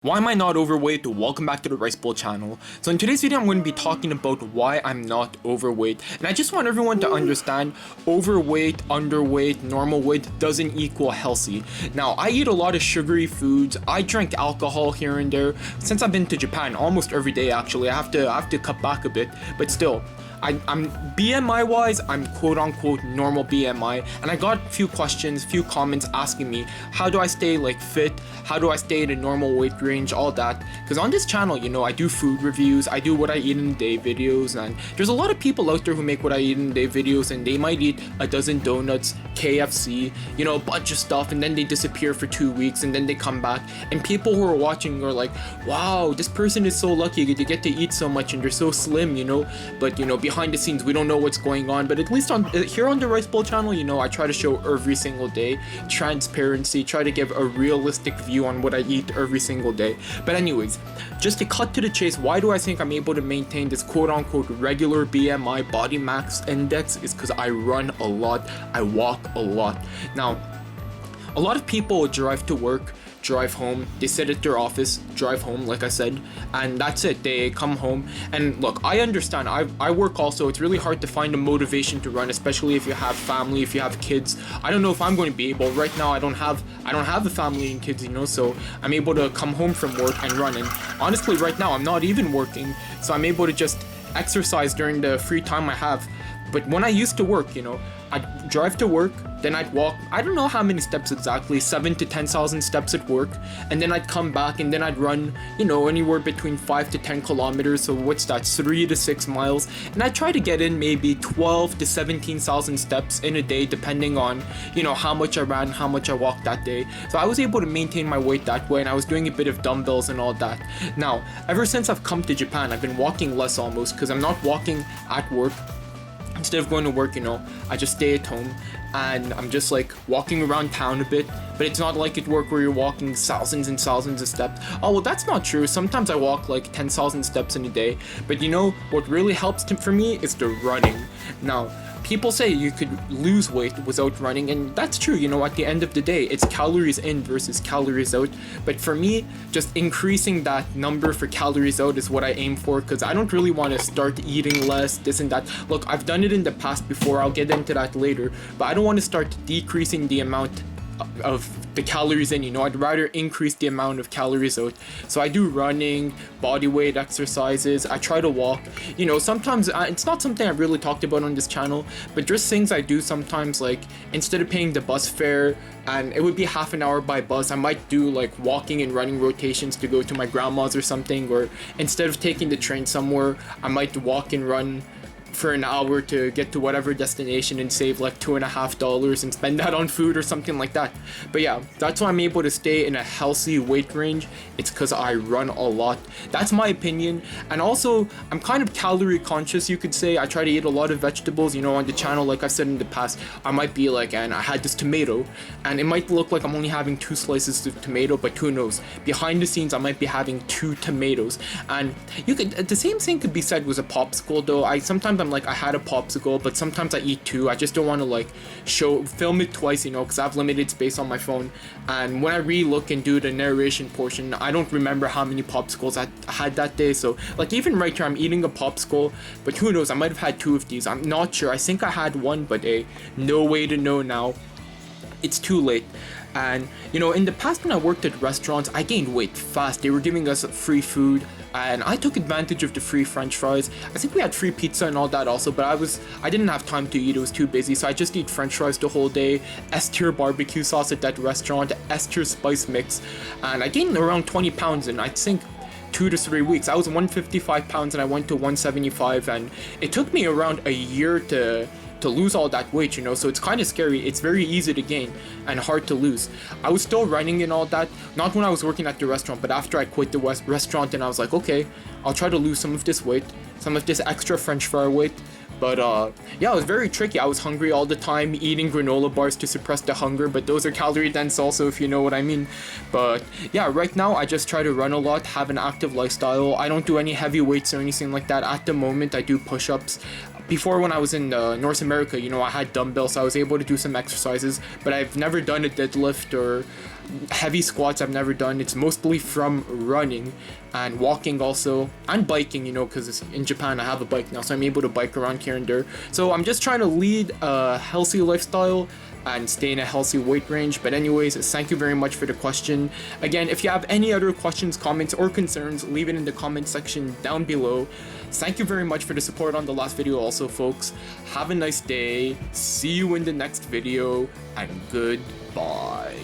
Why am I not overweight? Welcome back to the Rice Bowl channel. So in today's video, I'm going to be talking about why I'm not overweight. And I just want everyone to understand overweight, underweight, normal weight doesn't equal healthy. Now, I eat a lot of sugary foods. I drink alcohol here and there. Since I've been to Japan almost every day actually, I have to cut back a bit, but still. I'm BMI wise, I'm quote unquote normal BMI, and I got a few questions, few comments asking me how do I stay like fit, how do I stay in a normal weight range, all that. Because on this channel, you know, I do food reviews, I do what I eat in a day videos, and there's a lot of people out there who make what I eat in a day videos, and they might eat a dozen donuts, KFC, you know, a bunch of stuff, and then they disappear for 2 weeks, and then they come back, and people who are watching are like, wow, this person is so lucky, they get to eat so much, and they're so slim, you know. But you know, behind the scenes we don't know what's going on. But at least on here on the Rice Bowl channel, you know, I try to show every single day transparency, try to give a realistic view on what I eat every single day. But anyways, just to cut to the chase, why do I think I'm able to maintain this quote unquote regular BMI body mass index is because I run a lot, I walk a lot. Now, a lot of people drive to work, drive home, they sit at their office, drive home, like I said, and that's it. They come home, and look, I understand, I work also. It's really hard to find a motivation to run, especially if you have family, if you have kids. I don't know if I'm going to be able. Right now I don't have a family and kids, you know, so I'm able to come home from work and run. And honestly, right now I'm not even working, so I'm able to just exercise during the free time I have. But when I used to work, you know, I'd drive to work, then I'd walk, I don't know how many steps exactly, 7 to 10,000 steps at work, and then I'd come back and then I'd run, you know, anywhere between 5 to 10 kilometers, so what's that, 3 to 6 miles, and I try to get in maybe 12 to 17,000 steps in a day, depending on, you know, how much I ran, how much I walked that day. So I was able to maintain my weight that way, and I was doing a bit of dumbbells and all that. Now, ever since I've come to Japan, I've been walking less almost, because I'm not walking at work. Instead of going to work, you know, I just stay at home and I'm just like walking around town a bit. But it's not like at work where you're walking thousands and thousands of steps. Oh, well, that's not true. Sometimes I walk like 10,000 steps in a day. But you know, what really helps for me is the running. Now, people say you could lose weight without running, and that's true. You know, at the end of the day, it's calories in versus calories out. But for me, just increasing that number for calories out is what I aim for, because I don't really want to start eating less, this and that. Look, I've done it in the past before, I'll get into that later, but I don't want to start decreasing the amount of the calories in, you know. I'd rather increase the amount of calories out. So I do running, body weight exercises, I try to walk, you know. Sometimes it's not something I've really talked about on this channel, but just things I do sometimes, like instead of paying the bus fare, and it would be half an hour by bus, I might do like walking and running rotations to go to my grandma's or something, or instead of taking the train somewhere, I might walk and run for an hour to get to whatever destination and save like $2.50 and spend that on food or something like that. But yeah, that's why I'm able to stay in a healthy weight range. It's because I run a lot. That's my opinion. And also, I'm kind of calorie conscious, you could say. I try to eat a lot of vegetables, you know. On the channel, like I've said in the past, I might be like, and I had this tomato, and it might look like I'm only having 2 slices of tomato, but who knows, behind the scenes I might be having 2 tomatoes. And you could, the same thing could be said with a popsicle though. Sometimes I'm like, I had a popsicle, but sometimes I eat 2. I just don't want to like film it twice, you know, because I have limited space on my phone. And when I re-look and do the narration portion, I don't remember how many popsicles I had that day. So like even right here, I'm eating a popsicle, but who knows, I might have had 2 of these. I'm not sure. I think I had 1, but no way to know now. It's too late. And you know, in the past when I worked at restaurants, I gained weight fast. They were giving us free food, and I took advantage of the free french fries. I think we had free pizza and all that also, but I didn't have time to eat. It was too busy, so I just eat french fries the whole day, S-tier barbecue sauce at that restaurant, S-tier spice mix, and I gained around 20 pounds in, I think, 2 to 3 weeks. I was 155 pounds and I went to 175, and it took me around a year to lose all that weight, you know. So it's kind of scary. It's very easy to gain and hard to lose. I was still running and all that, not when I was working at the restaurant, but after I quit the restaurant, and I was like, okay, I'll try to lose some of this weight, some of this extra french fry weight. But yeah, it was very tricky. I was hungry all the time, eating granola bars to suppress the hunger, but those are calorie dense also, if you know what I mean. But yeah, right now I just try to run a lot, have an active lifestyle. I don't do any heavy weights or anything like that. At the moment, I do push-ups. Before, when I was in North America, you know, I had dumbbells, so I was able to do some exercises, but I've never done a deadlift or Heavy squats I've never done. It's mostly from running and walking also, and biking, you know, because in Japan I have a bike now, so I'm able to bike around here and there. So I'm just trying to lead a healthy lifestyle and stay in a healthy weight range. But anyways, thank you very much for the question. Again, if you have any other questions, comments, or concerns, leave it in the comment section down below. Thank you very much for the support on the last video also, folks. Have a nice day. See you in the next video, and goodbye.